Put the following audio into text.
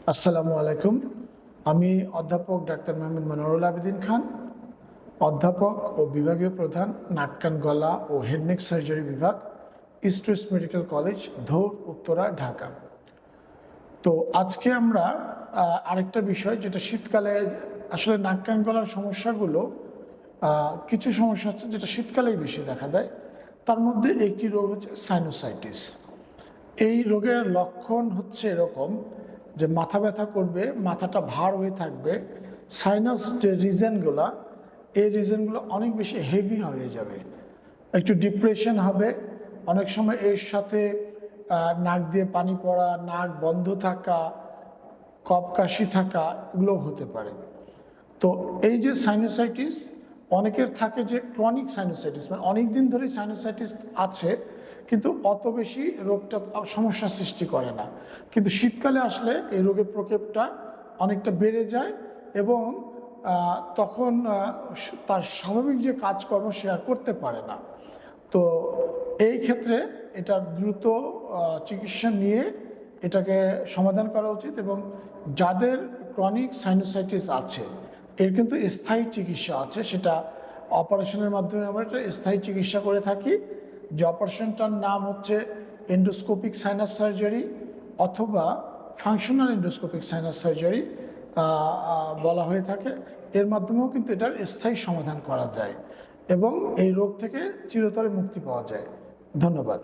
আসসালামু আলাইকুম। আমি অধ্যাপক ডাক্তার মোহাম্মদ মনোয়ারুল আবেদিন খান, অধ্যাপক ও বিভাগীয় প্রধান, নাক কান গলা ও হেড নেক সার্জারি বিভাগ, East West Medical College, Dhour, Uttara, Dhaka. তো আজকে আমরা আরেকটা বিষয়, যেটা শীতকালে আসলে নাক কান গলার সমস্যাগুলো, কিছু সমস্যা হচ্ছে যেটা শীতকালেই বেশি দেখা দেয়। তার মধ্যে একটি রোগ হচ্ছে সাইনোসাইটিস। এই রোগের লক্ষণ হচ্ছে এরকম যে মাথা ব্যথা করবে, মাথাটা ভার হয়ে থাকবে, সাইনাস যে রিজনগুলো, এই রিজনগুলো অনেক বেশি হেভি হয়ে যাবে, একটু ডিপ্রেশন হবে, অনেক সময় এর সাথে নাক দিয়ে পানি পড়া, নাক বন্ধ থাকা, কফ কাশি থাকা, এগুলো হতে পারে। তো এই যে সাইনোসাইটিস, অনেকের থাকে যে ক্রনিক সাইনোসাইটিস, মানে অনেক দিন ধরে সাইনোসাইটিস আছে কিন্তু অত বেশি রোগটা সমস্যা সৃষ্টি করে না, কিন্তু শীতকালে আসলে এই রোগের প্রকোপটা অনেকটা বেড়ে যায় এবং তখন তার স্বাভাবিক যে কাজকর্ম সে আর করতে পারে না। তো এই ক্ষেত্রে এটা দ্রুত চিকিৎসা নিয়ে এটাকে সমাধান করা উচিত, এবং যাদের ক্রনিক সাইনোসাইটিস আছে এর কিন্তু স্থায়ী চিকিৎসা আছে, সেটা অপারেশনের মাধ্যমে আমরা এটা স্থায়ী চিকিৎসা করে থাকি। যে অপারেশনটার নাম হচ্ছে এন্ডোস্কোপিক সাইনাস সার্জারি অথবা ফাংশনাল এন্ডোস্কোপিক সাইনাস সার্জারি বলা হয়ে থাকে। এর মাধ্যমেও কিন্তু এটার স্থায়ী সমাধান করা যায় এবং এই রোগ থেকে চিরতরে মুক্তি পাওয়া যায়। ধন্যবাদ।